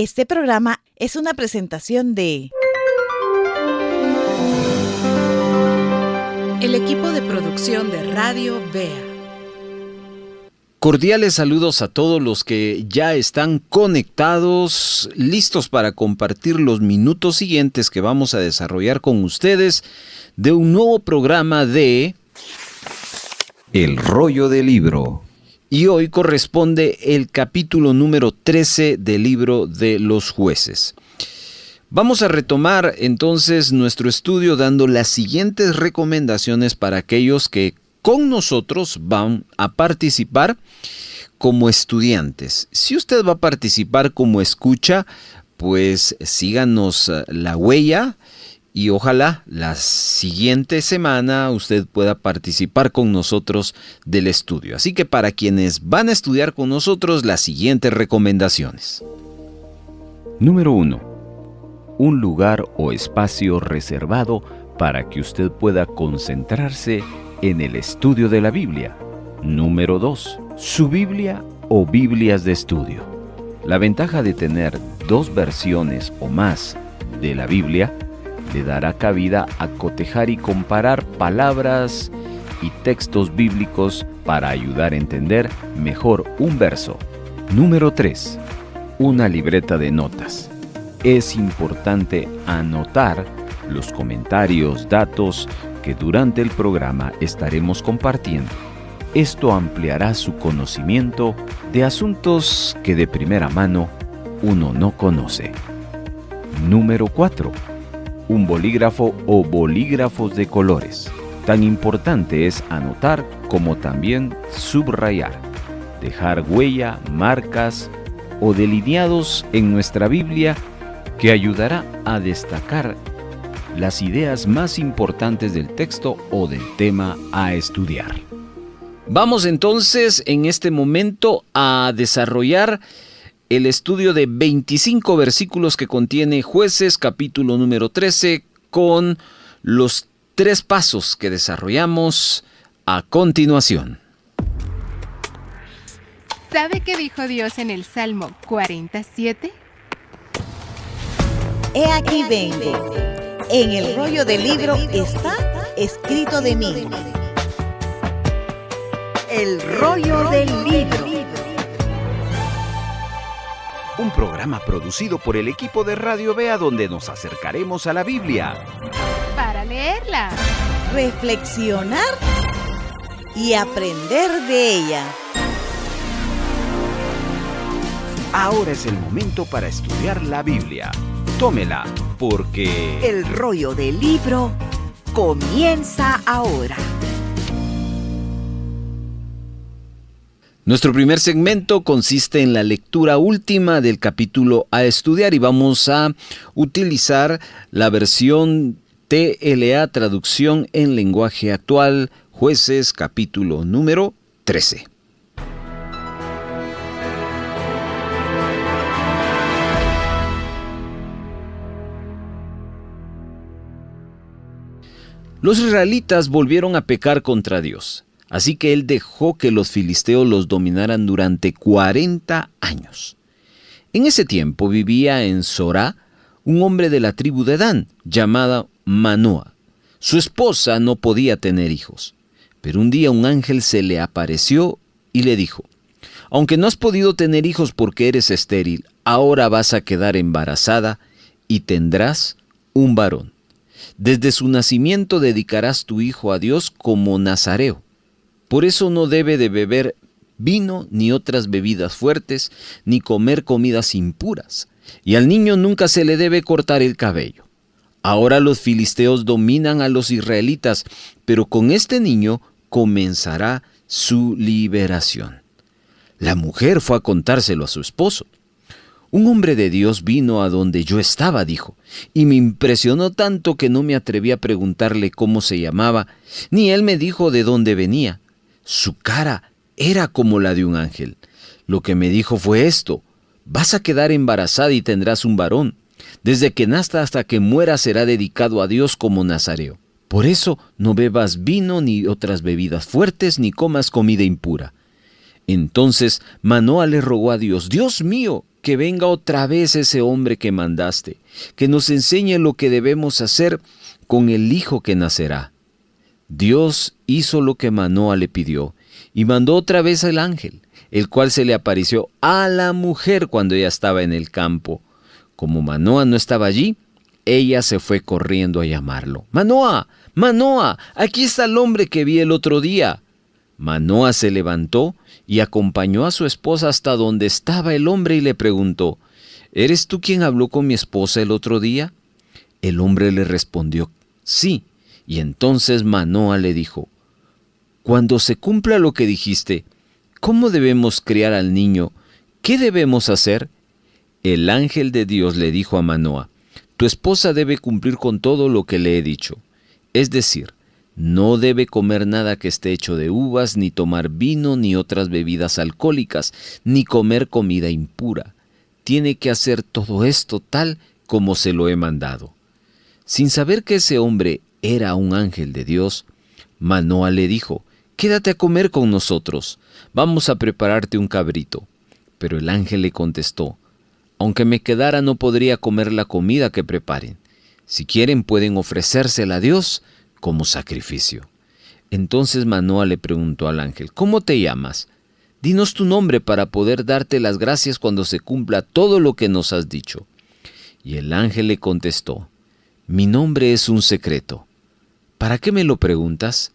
Este programa es una presentación de el equipo de producción de Radio Bea. Cordiales saludos a todos los que ya están conectados, listos para compartir los minutos siguientes que vamos a desarrollar con ustedes de un nuevo programa de El Rollo del Libro. Y hoy corresponde el capítulo número 13 del libro de los jueces. Vamos a retomar entonces nuestro estudio dando las siguientes recomendaciones para aquellos que con nosotros van a participar como estudiantes. Si usted va a participar como escucha, pues síganos la huella y ojalá la siguiente semana usted pueda participar con nosotros del estudio. Así que para quienes van a estudiar con nosotros, las siguientes recomendaciones. Número 1. Un lugar o espacio reservado para que usted pueda concentrarse en el estudio de la Biblia. Número 2. Su Biblia o Biblias de estudio. La ventaja de tener 2 versiones o más de la Biblia le dará cabida a cotejar y comparar palabras y textos bíblicos para ayudar a entender mejor un verso. Número 3. Una libreta de notas. Es importante anotar los comentarios, datos que durante el programa estaremos compartiendo. Esto ampliará su conocimiento de asuntos que de primera mano uno no conoce. Número 4. Un bolígrafo o bolígrafos de colores. Tan importante es anotar como también subrayar, dejar huella, marcas o delineados en nuestra Biblia que ayudará a destacar las ideas más importantes del texto o del tema a estudiar. Vamos entonces en este momento a desarrollar el estudio de 25 versículos que contiene Jueces, capítulo número 13, con los 3 pasos que desarrollamos a continuación. ¿Sabe qué dijo Dios en el Salmo 47? He aquí vengo. En el rollo del libro está escrito de mí. El rollo del libro. Un programa producido por el equipo de Radio Bea donde nos acercaremos a la Biblia Para leerla, Reflexionar y aprender de ella. Ahora es el momento para estudiar la Biblia. Tómela, porque El rollo del libro comienza ahora. Nuestro primer segmento consiste en la lectura última del capítulo a estudiar y vamos a utilizar la versión TLA, traducción en lenguaje actual, Jueces, capítulo número 13. Los israelitas volvieron a pecar contra Dios. Así que él dejó que los filisteos los dominaran durante 40 años. En ese tiempo vivía en Zorá un hombre de la tribu de Dan, llamado Manoa. Su esposa no podía tener hijos, pero un día un ángel se le apareció y le dijo: aunque no has podido tener hijos porque eres estéril, ahora vas a quedar embarazada y tendrás un varón. Desde su nacimiento dedicarás tu hijo a Dios como nazareo. Por eso no debe de beber vino ni otras bebidas fuertes, ni comer comidas impuras. Y al niño nunca se le debe cortar el cabello. Ahora los filisteos dominan a los israelitas, pero con este niño comenzará su liberación. La mujer fue a contárselo a su esposo. Un hombre de Dios vino a donde yo estaba, dijo, y me impresionó tanto que no me atreví a preguntarle cómo se llamaba, ni él me dijo de dónde venía. Su cara era como la de un ángel. Lo que me dijo fue esto: vas a quedar embarazada y tendrás un varón. Desde que nazca hasta que muera será dedicado a Dios como nazareo. Por eso no bebas vino ni otras bebidas fuertes, ni comas comida impura. Entonces Manoa le rogó a Dios: Dios mío, que venga otra vez ese hombre que mandaste, que nos enseñe lo que debemos hacer con el hijo que nacerá. Dios hizo lo que Manoa le pidió y mandó otra vez al ángel, el cual se le apareció a la mujer cuando ella estaba en el campo. Como Manoa no estaba allí, ella se fue corriendo a llamarlo. ¡Manoa! ¡Manoa! ¡Aquí está el hombre que vi el otro día! Manoa se levantó y acompañó a su esposa hasta donde estaba el hombre y le preguntó: ¿Eres tú quien habló con mi esposa el otro día? El hombre le respondió: sí. Y entonces Manoa le dijo: cuando se cumpla lo que dijiste, ¿cómo debemos criar al niño? ¿Qué debemos hacer? El ángel de Dios le dijo a Manoa: tu esposa debe cumplir con todo lo que le he dicho. Es decir, no debe comer nada que esté hecho de uvas, ni tomar vino, ni otras bebidas alcohólicas, ni comer comida impura. Tiene que hacer todo esto tal como se lo he mandado. Sin saber que ese hombre era un ángel de Dios, Manoa le dijo: quédate a comer con nosotros, vamos a prepararte un cabrito. Pero el ángel le contestó: aunque me quedara no podría comer la comida que preparen. Si quieren pueden ofrecérsela a Dios como sacrificio. Entonces Manoa le preguntó al ángel: ¿cómo te llamas? Dinos tu nombre para poder darte las gracias cuando se cumpla todo lo que nos has dicho. Y el ángel le contestó: mi nombre es un secreto. ¿Para qué me lo preguntas?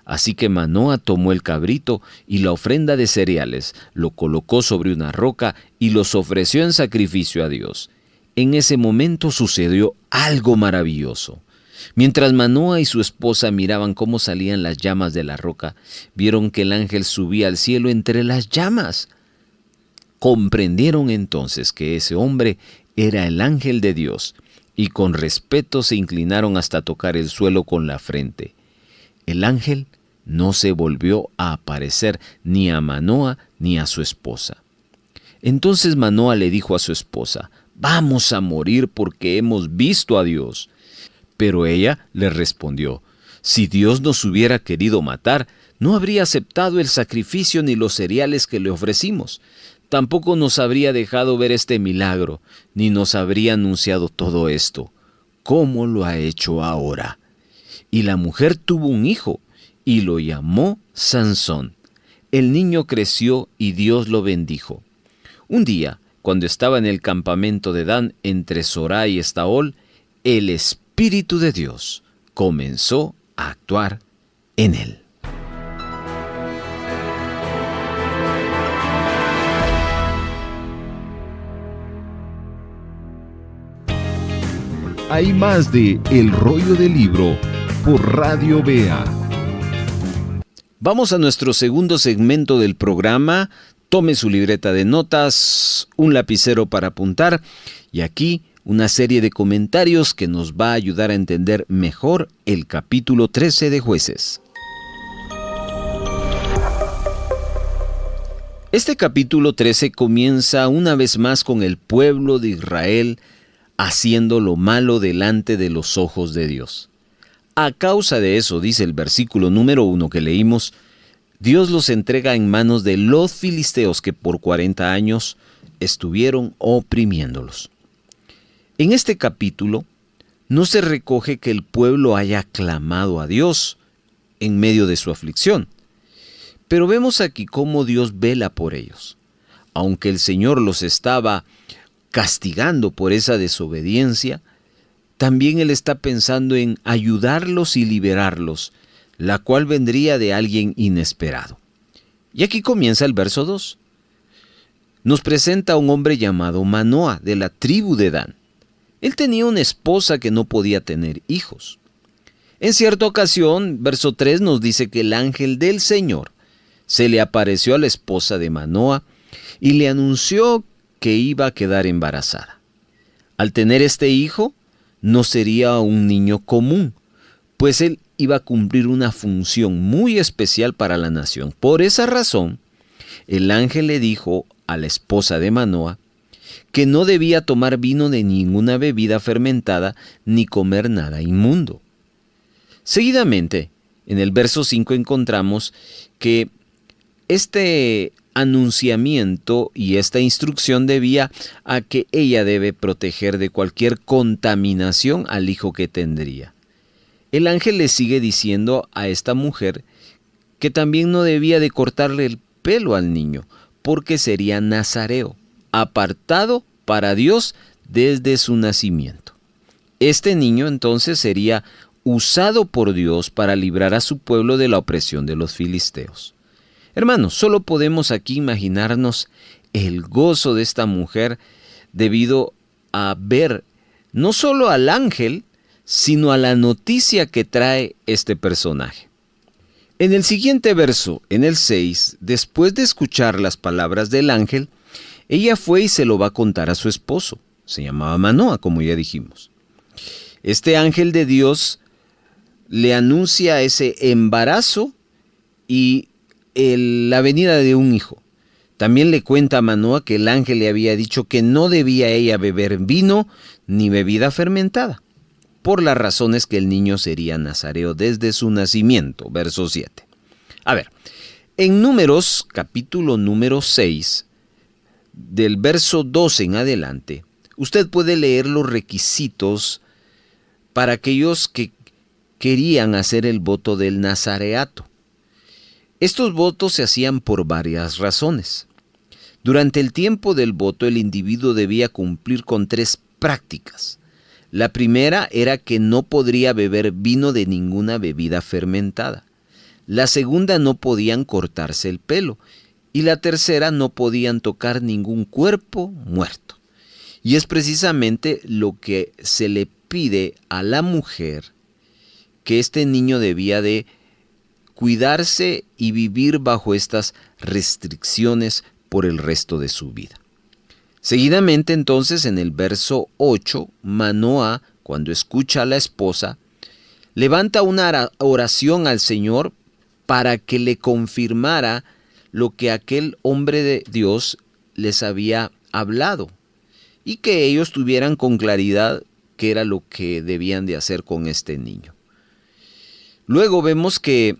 Así que Manoa tomó el cabrito y la ofrenda de cereales, lo colocó sobre una roca y los ofreció en sacrificio a Dios. En ese momento sucedió algo maravilloso. Mientras Manoa y su esposa miraban cómo salían las llamas de la roca, vieron que el ángel subía al cielo entre las llamas. Comprendieron entonces que ese hombre era el ángel de Dios, y con respeto se inclinaron hasta tocar el suelo con la frente. El ángel no se volvió a aparecer ni a Manoa ni a su esposa. Entonces Manoa le dijo a su esposa: vamos a morir porque hemos visto a Dios. Pero ella le respondió: si Dios nos hubiera querido matar, no habría aceptado el sacrificio ni los cereales que le ofrecimos. Tampoco nos habría dejado ver este milagro, ni nos habría anunciado todo esto. ¿Cómo lo ha hecho ahora? Y la mujer tuvo un hijo, y lo llamó Sansón. El niño creció y Dios lo bendijo. Un día, cuando estaba en el campamento de Dan entre Sorá y Estaol, el Espíritu de Dios comenzó a actuar en él. Hay más de El Rollo del Libro por Radio Vea. Vamos a nuestro segundo segmento del programa. Tome su libreta de notas, un lapicero para apuntar y aquí una serie de comentarios que nos va a ayudar a entender mejor el capítulo 13 de Jueces. Este capítulo 13 comienza una vez más con el pueblo de Israel haciendo lo malo delante de los ojos de Dios. A causa de eso, dice el versículo número 1 que leímos, Dios los entrega en manos de los filisteos que por 40 años estuvieron oprimiéndolos. En este capítulo no se recoge que el pueblo haya clamado a Dios en medio de su aflicción, pero vemos aquí cómo Dios vela por ellos. Aunque el Señor los estaba castigando por esa desobediencia, también Él está pensando en ayudarlos y liberarlos, la cual vendría de alguien inesperado. Y aquí comienza el verso 2. Nos presenta a un hombre llamado Manoa, de la tribu de Dan. Él tenía una esposa que no podía tener hijos. En cierta ocasión, verso 3 nos dice que el ángel del Señor se le apareció a la esposa de Manoa y le anunció que iba a quedar embarazada. Al tener este hijo, no sería un niño común, pues él iba a cumplir una función muy especial para la nación. Por esa razón, el ángel le dijo a la esposa de Manoa que no debía tomar vino de ninguna bebida fermentada ni comer nada inmundo. Seguidamente, en el verso 5 encontramos que este anunciamiento y esta instrucción debía a que ella debe proteger de cualquier contaminación al hijo que tendría. El ángel le sigue diciendo a esta mujer que también no debía de cortarle el pelo al niño, porque sería nazareo, apartado para Dios desde su nacimiento. Este niño entonces sería usado por Dios para librar a su pueblo de la opresión de los filisteos. Hermanos, solo podemos aquí imaginarnos el gozo de esta mujer debido a ver no solo al ángel, sino a la noticia que trae este personaje. En el siguiente verso, en el 6, después de escuchar las palabras del ángel, ella fue y se lo va a contar a su esposo. Se llamaba Manoa, como ya dijimos. Este ángel de Dios le anuncia ese embarazo y la venida de un hijo. También le cuenta a Manoa que el ángel le había dicho que no debía ella beber vino ni bebida fermentada, por las razones que el niño sería nazareo desde su nacimiento. Verso 7. A ver, en Números, capítulo número 6, del verso 12 en adelante, usted puede leer los requisitos para aquellos que querían hacer el voto del nazareato. Estos votos se hacían por varias razones. Durante el tiempo del voto, el individuo debía cumplir con 3 prácticas. La primera era que no podría beber vino de ninguna bebida fermentada. La segunda, no podían cortarse el pelo. Y la tercera, no podían tocar ningún cuerpo muerto. Y es precisamente lo que se le pide a la mujer, que este niño debía de cuidarse y vivir bajo estas restricciones por el resto de su vida. Seguidamente entonces en el verso 8, Manoa, cuando escucha a la esposa, levanta una oración al Señor para que le confirmara lo que aquel hombre de Dios les había hablado y que ellos tuvieran con claridad qué era lo que debían de hacer con este niño. Luego vemos que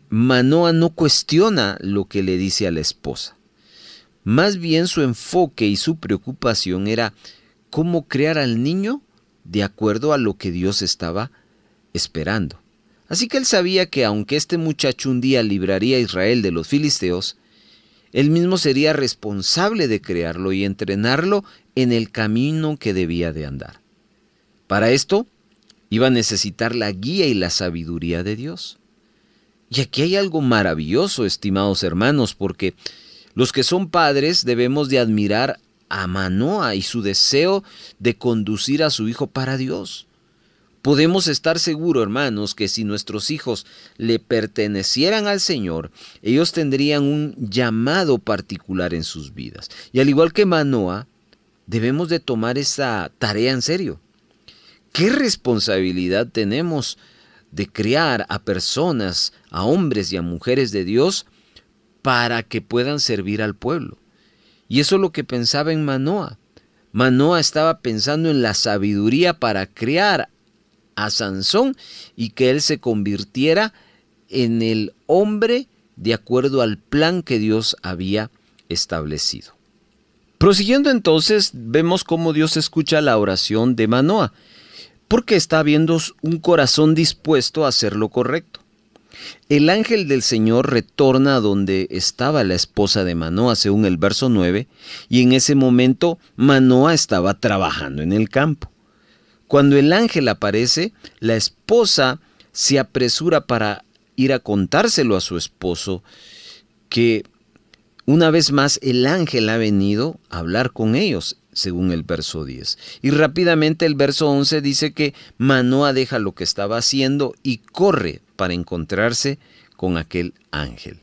Manoa no cuestiona lo que le dice a la esposa. Más bien su enfoque y su preocupación era cómo criar al niño de acuerdo a lo que Dios estaba esperando. Así que él sabía que aunque este muchacho un día libraría a Israel de los filisteos, él mismo sería responsable de criarlo y entrenarlo en el camino que debía de andar. Para esto, iba a necesitar la guía y la sabiduría de Dios. Y aquí hay algo maravilloso, estimados hermanos, porque los que son padres debemos de admirar a Manoa y su deseo de conducir a su hijo para Dios. Podemos estar seguros, hermanos, que si nuestros hijos le pertenecieran al Señor, ellos tendrían un llamado particular en sus vidas. Y al igual que Manoa, debemos de tomar esa tarea en serio. ¿Qué responsabilidad tenemos de criar a personas, a hombres y a mujeres de Dios para que puedan servir al pueblo? Y eso es lo que pensaba en Manoa. Manoa estaba pensando en la sabiduría para criar a Sansón y que él se convirtiera en el hombre de acuerdo al plan que Dios había establecido. Prosiguiendo entonces, vemos cómo Dios escucha la oración de Manoa, porque está viendo un corazón dispuesto a hacer lo correcto. El ángel del Señor retorna a donde estaba la esposa de Manoa, según el verso 9, y en ese momento Manoa estaba trabajando en el campo. Cuando el ángel aparece, la esposa se apresura para ir a contárselo a su esposo, que una vez más el ángel ha venido a hablar con ellos, según el verso 10. Y rápidamente el verso 11 dice que Manoa deja lo que estaba haciendo y corre para encontrarse con aquel ángel.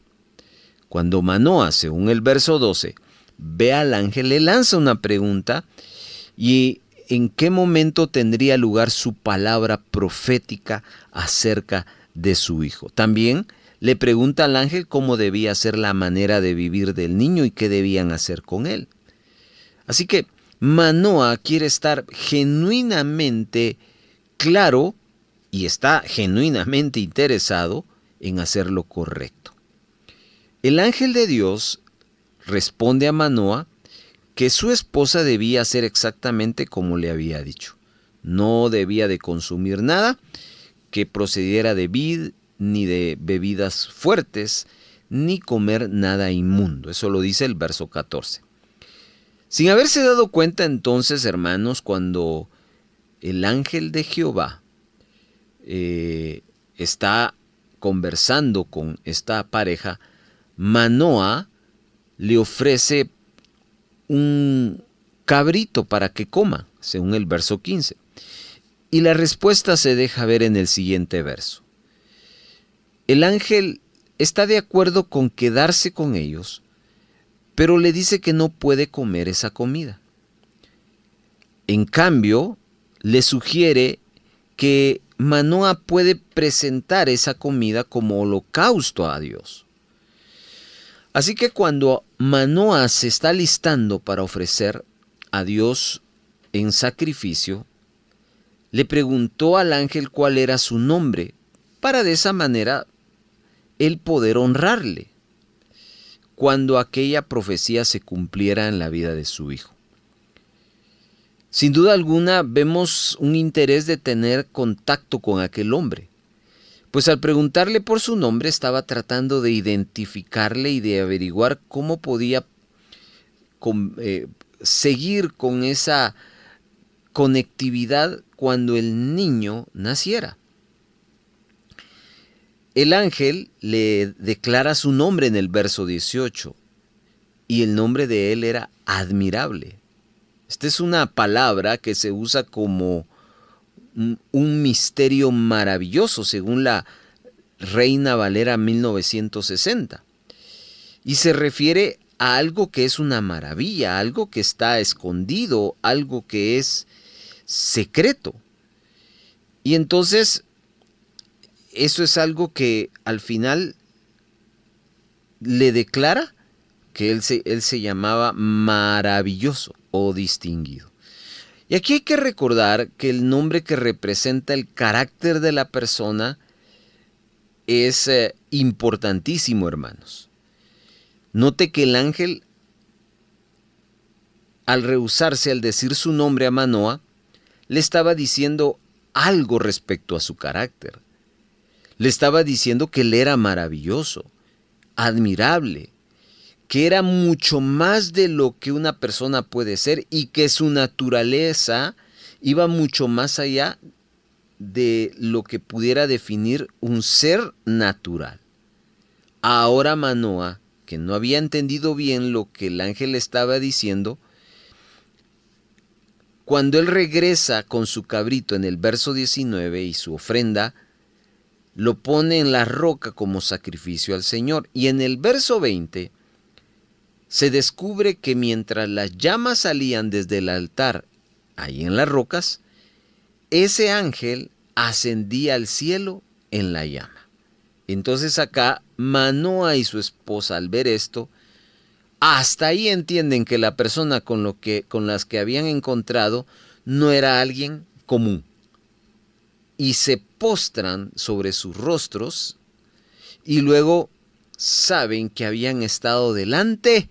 Cuando Manoa, según el verso 12, ve al ángel, le lanza una pregunta y ¿en qué momento tendría lugar su palabra profética acerca de su hijo? También le pregunta al ángel cómo debía ser la manera de vivir del niño y qué debían hacer con él. Así que Manoa quiere estar genuinamente claro y está genuinamente interesado en hacer lo correcto. El ángel de Dios responde a Manoa que su esposa debía hacer exactamente como le había dicho. No debía de consumir nada que procediera de vid, ni de bebidas fuertes, ni comer nada inmundo. Eso lo dice el verso 14. Sin haberse dado cuenta entonces, hermanos, cuando el ángel de Jehová está conversando con esta pareja, Manoa le ofrece un cabrito para que coma, según el verso 15. Y la respuesta se deja ver en el siguiente verso. El ángel está de acuerdo con quedarse con ellos, pero le dice que no puede comer esa comida. En cambio, le sugiere que Manoa puede presentar esa comida como holocausto a Dios. Así que cuando Manoa se está listando para ofrecer a Dios en sacrificio, le preguntó al ángel cuál era su nombre, para de esa manera él poder honrarle cuando aquella profecía se cumpliera en la vida de su hijo. Sin duda alguna vemos un interés de tener contacto con aquel hombre, pues al preguntarle por su nombre estaba tratando de identificarle y de averiguar cómo podía seguir con esa conectividad cuando el niño naciera. El ángel le declara su nombre en el verso 18 y el nombre de él era admirable. Esta es una palabra que se usa como un misterio maravilloso, según la Reina Valera 1960. Y se refiere a algo que es una maravilla, algo que está escondido, algo que es secreto. Y entonces, eso es algo que al final le declara que él se llamaba maravilloso o distinguido. Y aquí hay que recordar que el nombre que representa el carácter de la persona es importantísimo, hermanos. Note que el ángel, al rehusarse al decir su nombre a Manoa, le estaba diciendo algo respecto a su carácter. Le estaba diciendo que él era maravilloso, admirable, que era mucho más de lo que una persona puede ser y que su naturaleza iba mucho más allá de lo que pudiera definir un ser natural. Ahora Manoa, que no había entendido bien lo que el ángel le estaba diciendo, cuando él regresa con su cabrito en el verso 19 y su ofrenda, lo pone en la roca como sacrificio al Señor. Y en el verso 20 se descubre que mientras las llamas salían desde el altar, ahí en las rocas, ese ángel ascendía al cielo en la llama. Entonces acá Manoa y su esposa, al ver esto, hasta ahí entienden que la persona con las que habían encontrado no era alguien común. Y se postran sobre sus rostros y luego saben que habían estado delante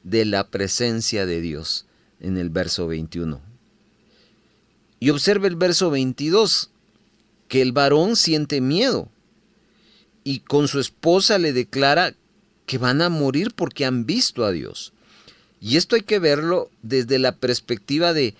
de la presencia de Dios en el verso 21. Y observa el verso 22, que el varón siente miedo y con su esposa le declara que van a morir porque han visto a Dios. Y esto hay que verlo desde la perspectiva de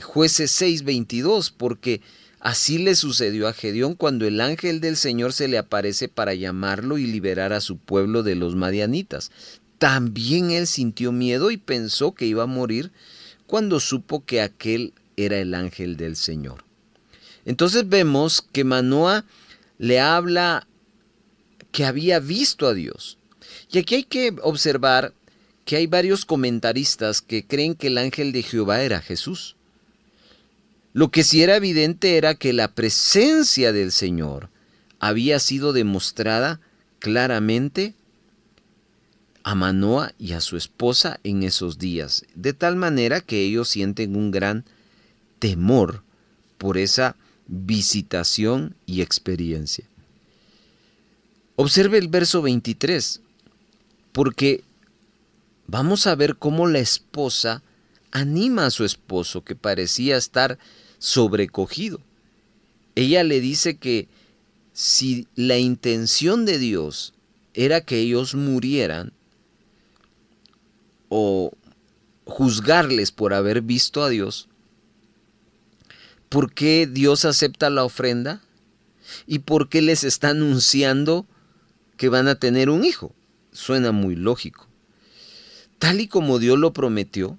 Jueces 6:22, porque así le sucedió a Gedeón cuando el ángel del Señor se le aparece para llamarlo y liberar a su pueblo de los madianitas. También él sintió miedo y pensó que iba a morir cuando supo que aquel era el ángel del Señor. Entonces vemos que Manoa le habla que había visto a Dios. Y aquí hay que observar que hay varios comentaristas que creen que el ángel de Jehová era Jesús. Lo que sí era evidente era que la presencia del Señor había sido demostrada claramente a Manoa y a su esposa en esos días, de tal manera que ellos sienten un gran temor por esa visitación y experiencia. Observe el verso 23, porque vamos a ver cómo la esposa anima a su esposo, que parecía estar sobrecogido. Ella le dice que si la intención de Dios era que ellos murieran o juzgarles por haber visto a Dios, ¿por qué Dios acepta la ofrenda? ¿Y por qué les está anunciando que van a tener un hijo? Suena muy lógico. Tal y como Dios lo prometió,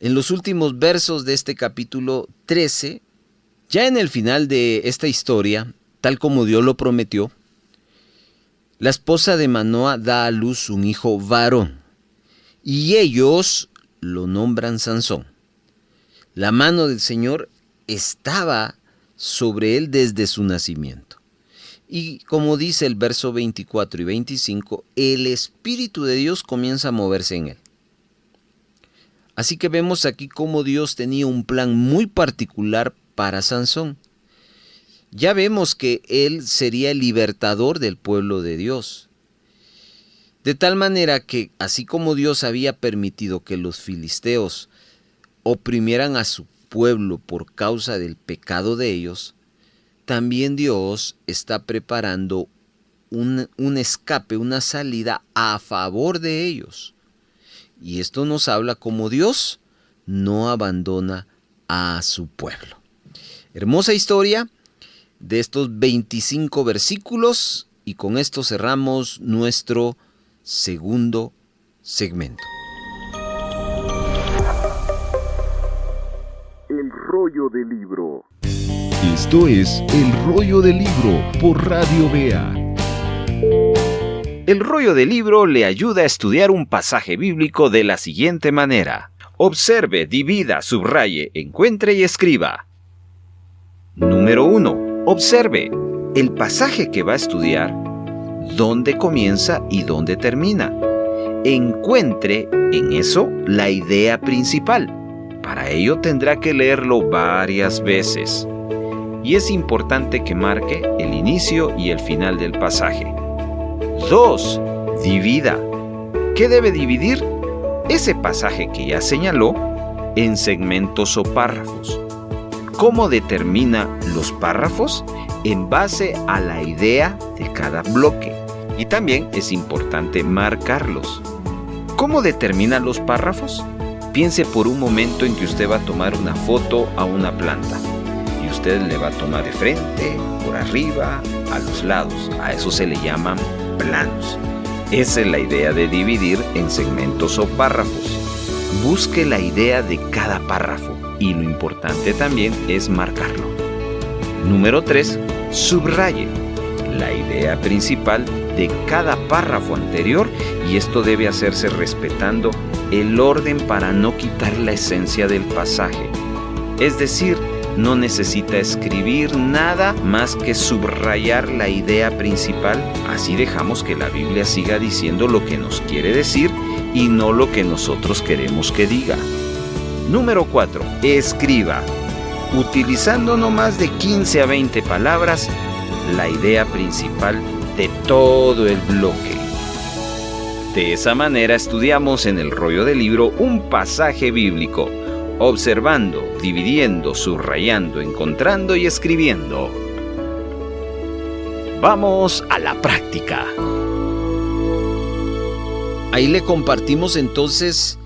en los últimos versos de este capítulo 13, ya en el final de esta historia, tal como Dios lo prometió, la esposa de Manoa da a luz un hijo varón, y ellos lo nombran Sansón. La mano del Señor estaba sobre él desde su nacimiento. Y como dice el verso 24 y 25, el Espíritu de Dios comienza a moverse en él. Así que vemos aquí cómo Dios tenía un plan muy particular para Sansón. Ya vemos que él sería el libertador del pueblo de Dios. De tal manera que, así como Dios había permitido que los filisteos oprimieran a su pueblo por causa del pecado de ellos, también Dios está preparando un escape, una salida a favor de ellos. Y esto nos habla cómo Dios no abandona a su pueblo. Hermosa historia de estos 25 versículos, y con esto cerramos nuestro segundo segmento. El rollo del libro. Esto es El Rollo del Libro por Radio Vea. El rollo del libro le ayuda a estudiar un pasaje bíblico de la siguiente manera. Observe, divida, subraye, encuentre y escriba. Número 1. Observe el pasaje que va a estudiar, dónde comienza y dónde termina. Encuentre en eso la idea principal. Para ello tendrá que leerlo varias veces. Y es importante que marque el inicio y el final del pasaje. 2. Divida. ¿Qué debe dividir? Ese pasaje que ya señaló en segmentos o párrafos. ¿Cómo determina los párrafos? En base a la idea de cada bloque. Y también es importante marcarlos. ¿Cómo determina los párrafos? Piense por un momento en que usted va a tomar una foto a una planta. Y usted le va a tomar de frente, por arriba, a los lados. A eso se le llaman planos. Esa es la idea de dividir en segmentos o párrafos. Busque la idea de cada párrafo y lo importante también es marcarlo. Número 3. Subraye la idea principal de cada párrafo anterior, y esto debe hacerse respetando el orden para no quitar la esencia del pasaje. Es decir, no necesita escribir nada más que subrayar la idea principal. Así dejamos que la Biblia siga diciendo lo que nos quiere decir y no lo que nosotros queremos que diga. Número 4. Escriba, utilizando no más de 15 a 20 palabras, la idea principal de todo el bloque. De esa manera estudiamos en el rollo del libro un pasaje bíblico, observando, dividiendo, subrayando, encontrando y escribiendo. Vamos a la práctica. Ahí le compartimos entonces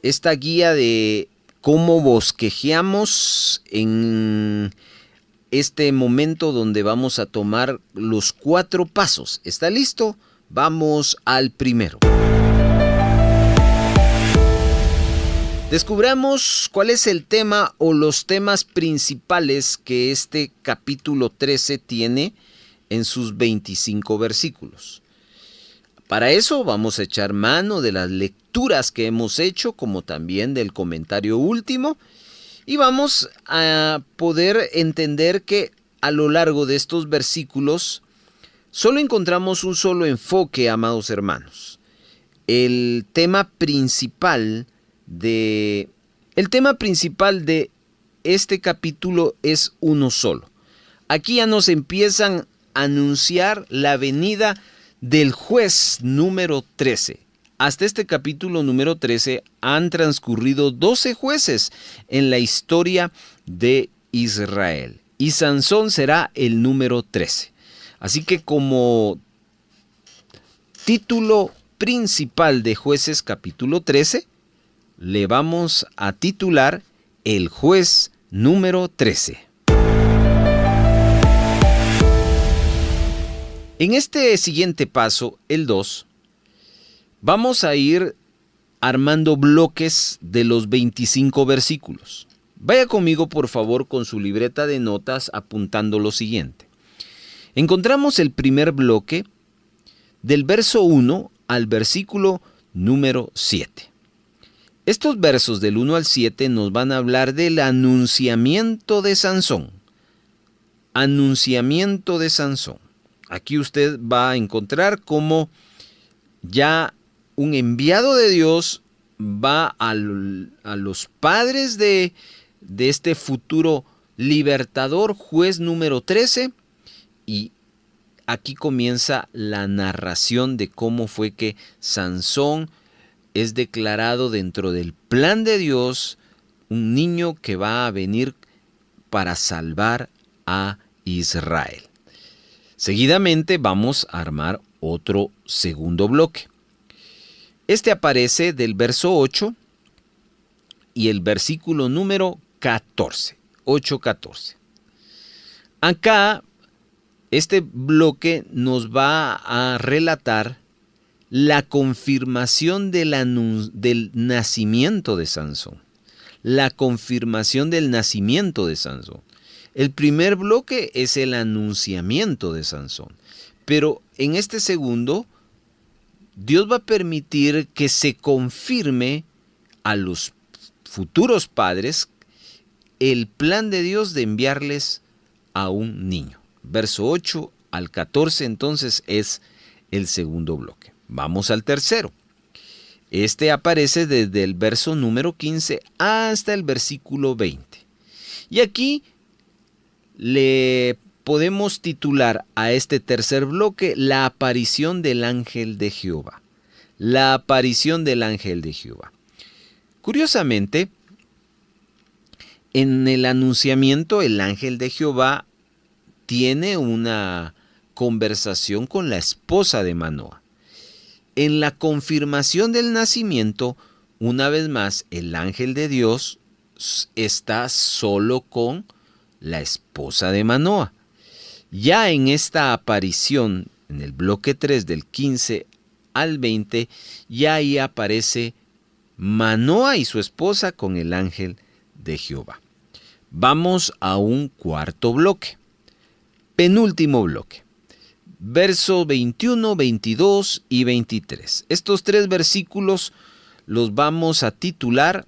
esta guía de cómo bosquejeamos en este momento donde vamos a tomar los 4 pasos. ¿Está listo? Vamos al primero. Descubramos cuál es el tema o los temas principales que este capítulo 13 tiene en sus 25 versículos. Para eso vamos a echar mano de las lecturas que hemos hecho, como también del comentario último, y vamos a poder entender que a lo largo de estos versículos solo encontramos un solo enfoque, amados hermanos. El tema principal de este capítulo es uno solo. Aquí ya nos empiezan a anunciar la venida del juez número 13. hasta este capítulo número 13 han transcurrido 12 jueces en la historia de Israel. Y Sansón será el número 13. Así que como título principal de Jueces capítulo 13, le vamos a titular El juez número 13. En este siguiente paso, el 2, vamos a ir armando bloques de los 25 versículos. Vaya conmigo, por favor, con su libreta de notas apuntando lo siguiente. Encontramos el primer bloque del verso 1 al versículo número 7. Estos versos del 1 al 7 nos van a hablar del anunciamiento de Sansón. Anunciamiento de Sansón. Aquí usted va a encontrar cómo ya un enviado de Dios va a los padres de este futuro libertador, juez número 13, y aquí comienza la narración de cómo fue que Sansón es declarado dentro del plan de Dios un niño que va a venir para salvar a Israel. Seguidamente vamos a armar otro segundo bloque. Este aparece del verso 8 y el versículo número 14. 8:14. Acá, este bloque nos va a relatar la confirmación del nacimiento de Sansón. La confirmación del nacimiento de Sansón. El primer bloque es el anunciamiento de Sansón. Pero en este segundo, Dios va a permitir que se confirme a los futuros padres el plan de Dios de enviarles a un niño. Verso 8 al 14 entonces es el segundo bloque. Vamos al tercero. Este aparece desde el verso número 15 hasta el versículo 20. Y aquí le podemos titular a este tercer bloque la aparición del ángel de Jehová. La aparición del ángel de Jehová. Curiosamente, en el anunciamiento, el ángel de Jehová tiene una conversación con la esposa de Manoah. En la confirmación del nacimiento, una vez más, el ángel de Dios está solo con la esposa de Manoah. Ya en esta aparición, en el bloque 3 del 15 al 20, ya ahí aparece Manoah y su esposa con el ángel de Jehová. Vamos a un cuarto bloque, penúltimo bloque. Versos 21, 22 y 23. Estos tres versículos los vamos a titular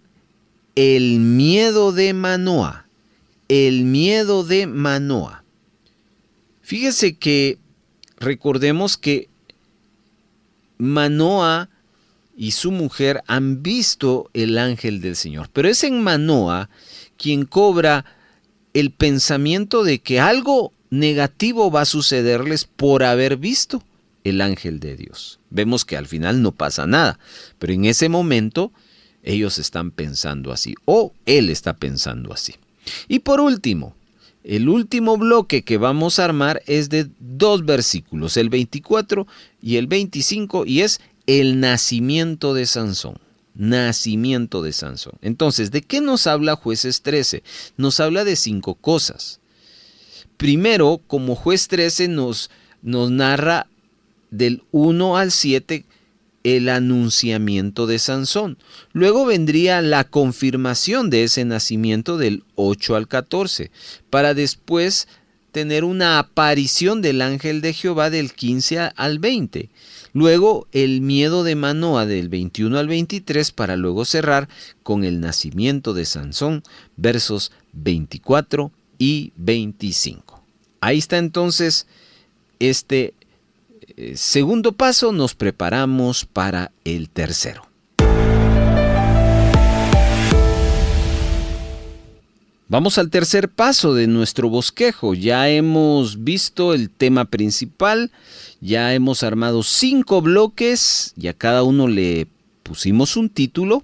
El miedo de Manoah. El miedo de Manoah. Fíjese que recordemos que Manoah y su mujer han visto el ángel del Señor, pero es en Manoah quien cobra el pensamiento de que algo negativo va a sucederles por haber visto el ángel de Dios. Vemos que al final no pasa nada, pero en ese momento ellos están pensando así, o él está pensando así. Y por último, el último bloque que vamos a armar es de dos versículos, el 24 y el 25, y es el nacimiento de Sansón. Nacimiento de Sansón. Entonces, ¿de qué nos habla Jueces 13? Nos habla de 5 cosas. Primero, como Juez 13 nos narra del 1 al 7 el anunciamiento de Sansón. Luego vendría la confirmación de ese nacimiento del 8 al 14, para después tener una aparición del ángel de Jehová del 15 al 20. Luego el miedo de Manoah del 21 al 23, para luego cerrar con el nacimiento de Sansón, versos 24 y 25. Ahí está entonces este segundo paso. Nos preparamos para el tercero. Vamos al tercer paso de nuestro bosquejo. Ya hemos visto el tema principal, ya hemos armado 5 bloques y a cada uno le pusimos un título.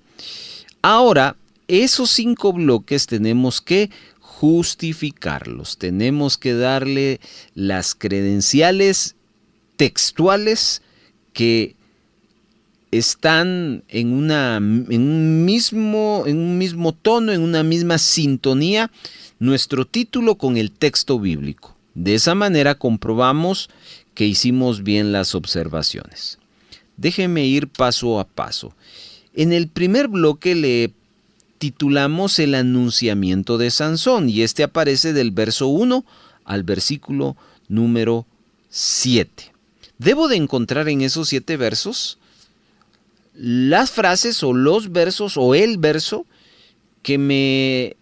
Ahora, esos 5 bloques tenemos que justificarlos, tenemos que darle las credenciales textuales que están en un mismo tono, en una misma sintonía, nuestro título con el texto bíblico. De esa manera comprobamos que hicimos bien las observaciones. Déjenme ir paso a paso. En el primer bloque le titulamos el anunciamiento de Sansón y este aparece del verso 1 al versículo número 7. Debo de encontrar en esos 7 versos las frases o los versos o el verso que me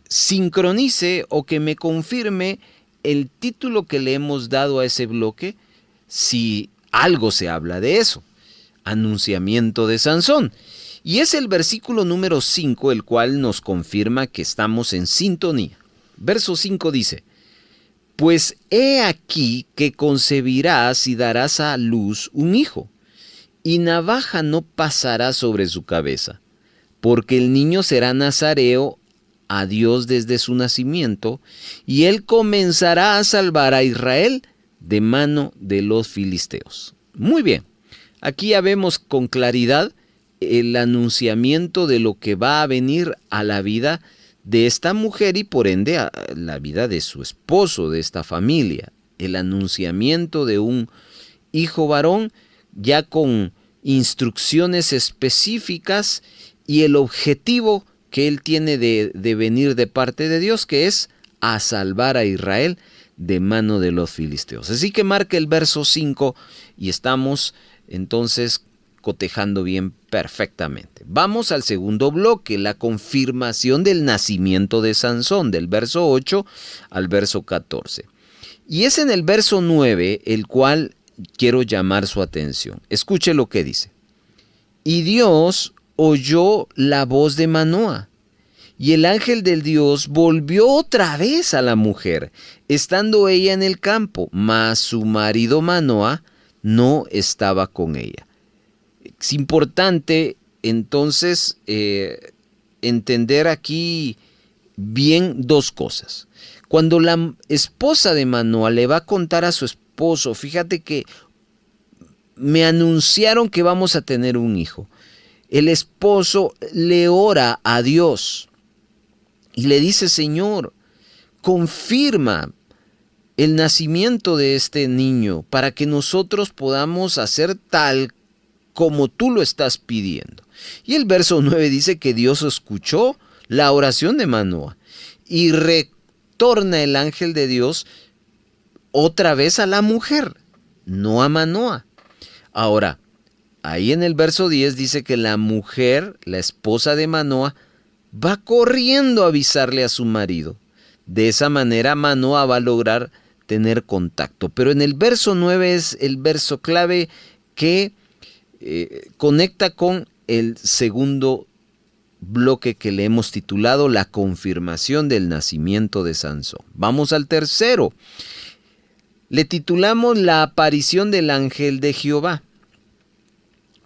sincronice o que me confirme el título que le hemos dado a ese bloque, si algo se habla de eso. Anunciamiento de Sansón. Y es el versículo número 5 el cual nos confirma que estamos en sintonía. Verso 5 dice: Pues he aquí que concebirás y darás a luz un hijo, y navaja no pasará sobre su cabeza, porque el niño será nazareo a Dios desde su nacimiento, y él comenzará a salvar a Israel de mano de los filisteos. Muy bien, aquí ya vemos con claridad el anunciamiento de lo que va a venir a la vida de esta mujer y por ende a la vida de su esposo, de esta familia. El anunciamiento de un hijo varón ya con instrucciones específicas y el objetivo que él tiene de venir de parte de Dios, que es a salvar a Israel de mano de los filisteos. Así que marca el verso 5 y estamos entonces cotejando bien perfectamente. Vamos al segundo bloque, la confirmación del nacimiento de Sansón, del verso 8 al verso 14. Y es en el verso 9 el cual quiero llamar su atención. Escuche lo que dice. Y Dios oyó la voz de Manoa, y el ángel del Dios volvió otra vez a la mujer, estando ella en el campo, mas su marido Manoa no estaba con ella. Es importante entonces entender aquí bien 2 cosas. Cuando la esposa de Manoa le va a contar a su esposo, fíjate que me anunciaron que vamos a tener un hijo. El esposo le ora a Dios y le dice: Señor, confirma el nacimiento de este niño para que nosotros podamos hacer tal como tú lo estás pidiendo. Y el verso 9 dice que Dios escuchó la oración de Manoa y retorna el ángel de Dios otra vez a la mujer, no a Manoa. Ahora, ahí en el verso 10 dice que la mujer, la esposa de Manoa, va corriendo a avisarle a su marido. De esa manera Manoa va a lograr tener contacto. Pero en el verso 9 es el verso clave que conecta con el segundo bloque que le hemos titulado la confirmación del nacimiento de Sansón. Vamos al tercero. Le titulamos la aparición del ángel de Jehová.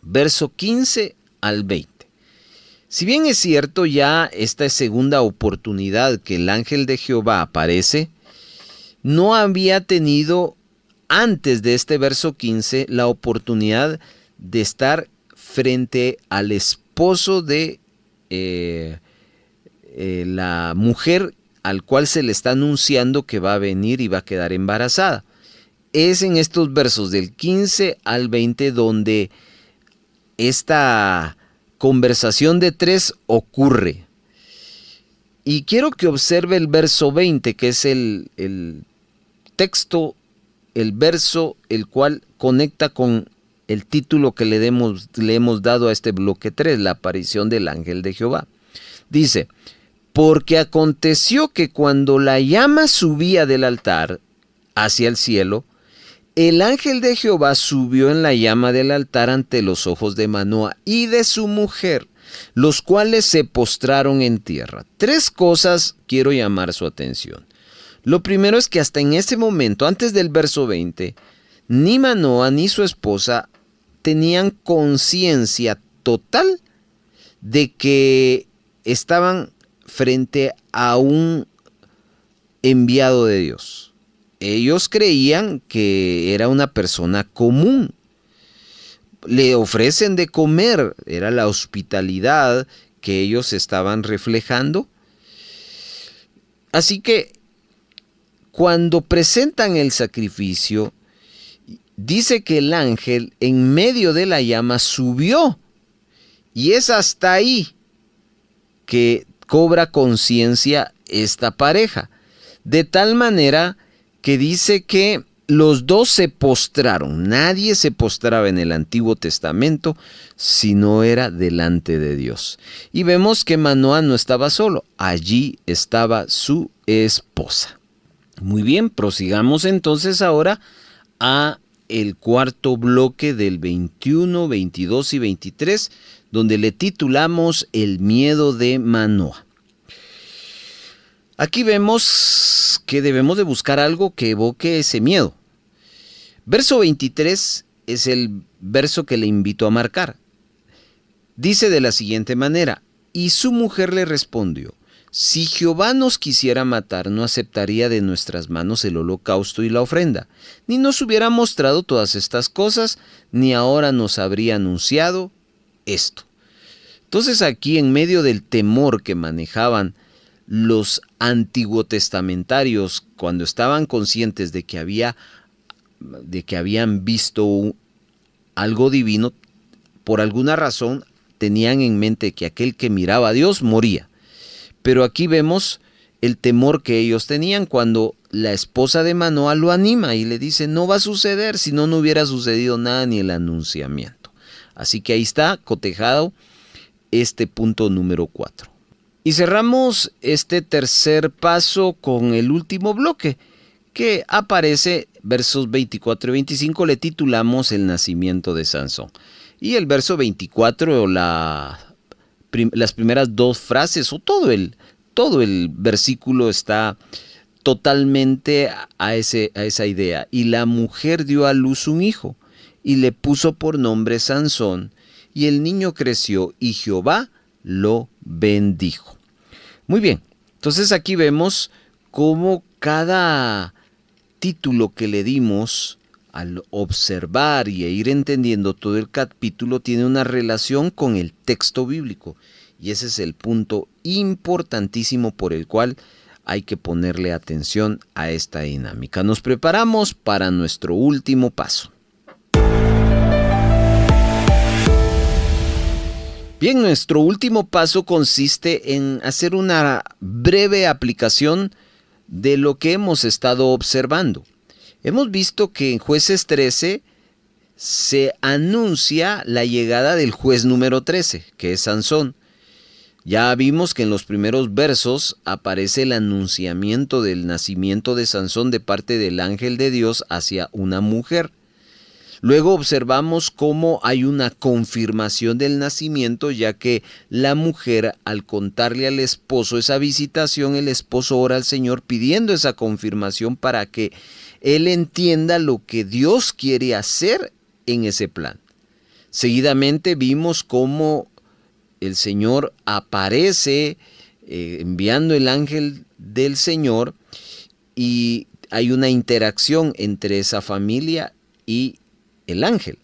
Verso 15 al 20. Si bien es cierto, ya esta es segunda oportunidad que el ángel de Jehová aparece, no había tenido antes de este verso 15 la oportunidad de estar frente al esposo de la mujer al cual se le está anunciando que va a venir y va a quedar embarazada. Es en estos versos del 15 al 20 donde esta conversación de 3 ocurre. Y quiero que observe el verso 20, que es el texto, el verso el cual conecta con el título que le hemos dado a este bloque 3, la aparición del ángel de Jehová. Dice: porque aconteció que cuando la llama subía del altar hacia el cielo, el ángel de Jehová subió en la llama del altar ante los ojos de Manoa y de su mujer, los cuales se postraron en tierra. 3 cosas quiero llamar su atención. Lo primero es que hasta en ese momento, antes del verso 20, ni Manoa ni su esposa tenían conciencia total de que estaban frente a un enviado de Dios. Ellos creían que era una persona común. Le ofrecen de comer, era la hospitalidad que ellos estaban reflejando. Así que cuando presentan el sacrificio, dice que el ángel en medio de la llama subió, y es hasta ahí que cobra conciencia esta pareja, de tal manera que dice que los dos se postraron. Nadie se postraba en el Antiguo Testamento si no era delante de Dios. Y vemos que Manoa no estaba solo, allí estaba su esposa. Muy bien, prosigamos entonces ahora a el cuarto bloque del 21, 22 y 23, donde le titulamos El miedo de Manoa. Aquí vemos que debemos de buscar algo que evoque ese miedo. Verso 23 es el verso que le invito a marcar. Dice de la siguiente manera: y su mujer le respondió: si Jehová nos quisiera matar, no aceptaría de nuestras manos el holocausto y la ofrenda, ni nos hubiera mostrado todas estas cosas, ni ahora nos habría anunciado esto. Entonces aquí, en medio del temor que manejaban los antiguotestamentarios cuando estaban conscientes de que habían visto algo divino, por alguna razón tenían en mente que aquel que miraba a Dios moría. Pero aquí vemos el temor que ellos tenían cuando la esposa de Manoa lo anima y le dice: no va a suceder, si no, no hubiera sucedido nada ni el anunciamiento. Así que ahí está cotejado este punto número 4. Y cerramos este tercer paso con el último bloque, que aparece versos 24 y 25, le titulamos El nacimiento de Sansón. Y el verso 24, las primeras 2 frases, o todo el versículo está totalmente a esa idea. Y la mujer dio a luz un hijo, y le puso por nombre Sansón, y el niño creció, y Jehová lo bendijo. Muy bien, entonces aquí vemos cómo cada título que le dimos, al observar y ir entendiendo todo el capítulo, tiene una relación con el texto bíblico. Y ese es el punto importantísimo por el cual hay que ponerle atención a esta dinámica. Nos preparamos para nuestro último paso. Bien, nuestro último paso consiste en hacer una breve aplicación de lo que hemos estado observando. Hemos visto que en Jueces 13 se anuncia la llegada del juez número 13, que es Sansón. Ya vimos que en los primeros versos aparece el anunciamiento del nacimiento de Sansón de parte del ángel de Dios hacia una mujer. Luego observamos cómo hay una confirmación del nacimiento, ya que la mujer, al contarle al esposo esa visitación, el esposo ora al Señor pidiendo esa confirmación para que él entienda lo que Dios quiere hacer en ese plan. Seguidamente vimos cómo el Señor aparece enviando el ángel del Señor, y hay una interacción entre esa familia y el ángel.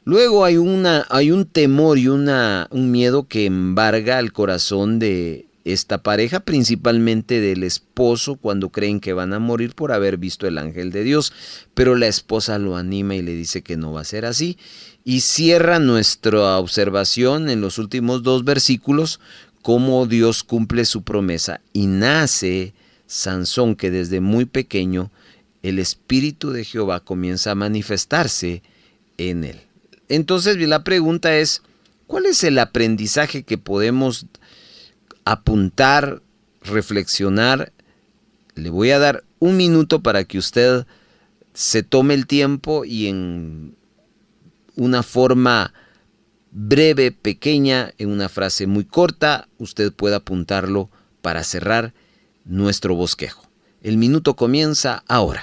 Luego hay un temor y un miedo que embarga el corazón de esta pareja, principalmente del esposo, cuando creen que van a morir por haber visto el ángel de Dios. Pero la esposa lo anima y le dice que no va a ser así. Y cierra nuestra observación en los últimos 2 versículos, cómo Dios cumple su promesa. Y nace Sansón, que desde muy pequeño el Espíritu de Jehová comienza a manifestarse en él. Entonces la pregunta es: ¿cuál es el aprendizaje que podemos apuntar, reflexionar? Le voy a dar 1 minuto para que usted se tome el tiempo y en una forma breve, pequeña, en una frase muy corta, usted puede apuntarlo para cerrar nuestro bosquejo. El minuto comienza ahora.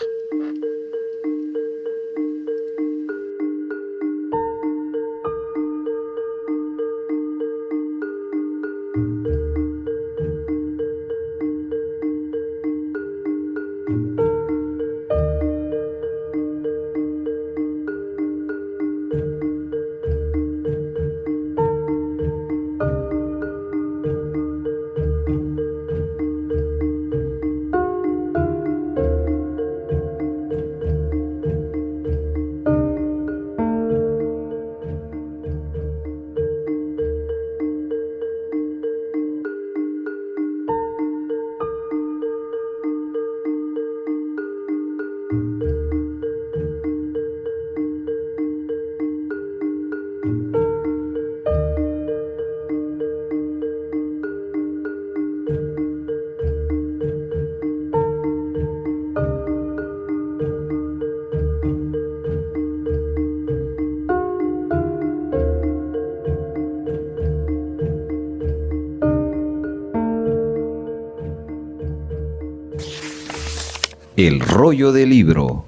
El rollo del libro.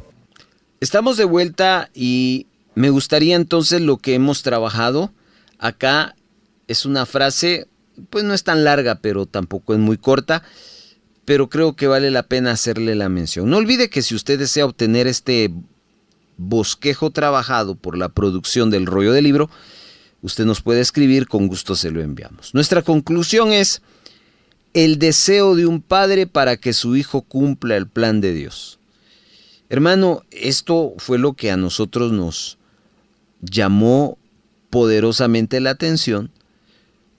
Estamos de vuelta y me gustaría entonces lo que hemos trabajado. Acá es una frase, pues no es tan larga, pero tampoco es muy corta, pero creo que vale la pena hacerle la mención. No olvide que si usted desea obtener este bosquejo trabajado por la producción del rollo del libro, usted nos puede escribir, con gusto se lo enviamos. Nuestra conclusión es: el deseo de un padre para que su hijo cumpla el plan de Dios. Hermano, esto fue lo que a nosotros nos llamó poderosamente la atención,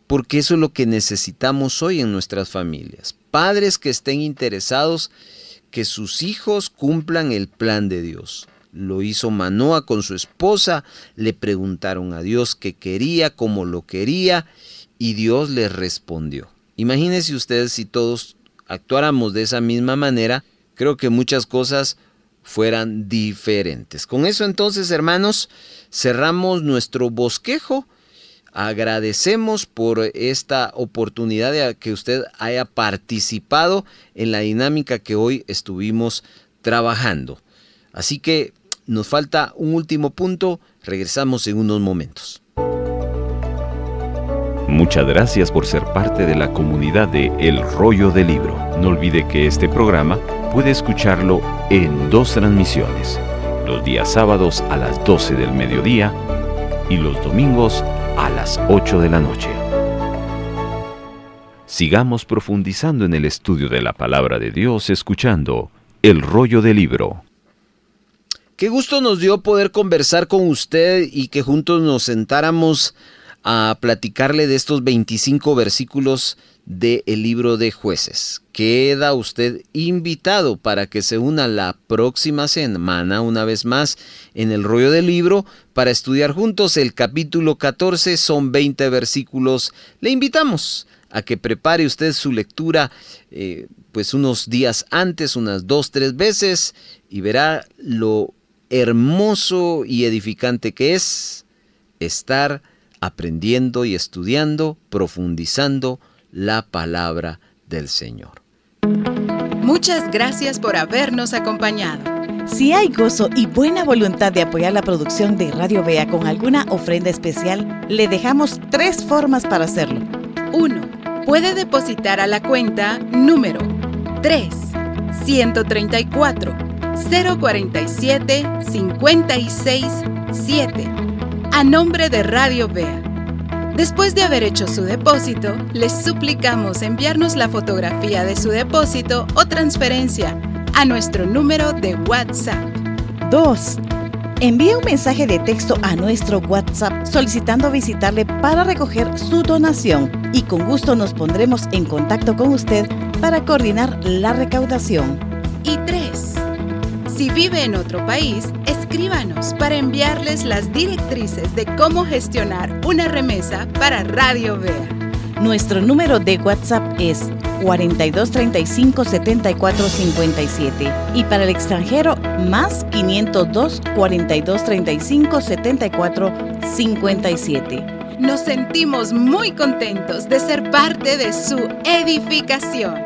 porque eso es lo que necesitamos hoy en nuestras familias. Padres que estén interesados que sus hijos cumplan el plan de Dios. Lo hizo Manoa con su esposa, le preguntaron a Dios qué quería, cómo lo quería, y Dios les respondió. Imagínense ustedes si todos actuáramos de esa misma manera, creo que muchas cosas fueran diferentes. Con eso entonces, hermanos, cerramos nuestro bosquejo. Agradecemos por esta oportunidad de que usted haya participado en la dinámica que hoy estuvimos trabajando. Así que nos falta un último punto, regresamos en unos momentos. Muchas gracias por ser parte de la comunidad de El Rollo del Libro. No olvide que este programa puede escucharlo en 2 transmisiones, los días sábados a las 12 del mediodía y los domingos a las 8 de la noche. Sigamos profundizando en el estudio de la palabra de Dios escuchando El Rollo del Libro. Qué gusto nos dio poder conversar con usted y que juntos nos sentáramos a platicarle de estos 25 versículos del libro de Jueces. Queda usted invitado para que se una la próxima semana, una vez más, en el rollo del libro, para estudiar juntos el capítulo 14, son 20 versículos. Le invitamos a que prepare usted su lectura pues unos días antes, unas 2-3 veces, y verá lo hermoso y edificante que es estar aprendiendo y estudiando, profundizando la palabra del Señor. Muchas gracias por habernos acompañado. Si hay gozo y buena voluntad de apoyar la producción de Radio Vea con alguna ofrenda especial, le dejamos 3 formas para hacerlo. 1. Puede depositar a la cuenta número 3 134 047 56 7 a nombre de Radio Vea. Después de haber hecho su depósito, les suplicamos enviarnos la fotografía de su depósito o transferencia a nuestro número de WhatsApp. 2. Envíe un mensaje de texto a nuestro WhatsApp solicitando visitarle para recoger su donación y con gusto nos pondremos en contacto con usted para coordinar la recaudación. Y 3. Si vive en otro país, escríbanos para enviarles las directrices de cómo gestionar una remesa para Radio Vea. Nuestro número de WhatsApp es 4235 7457 y para el extranjero más 502 4235 7457. Nos sentimos muy contentos de ser parte de su edificación.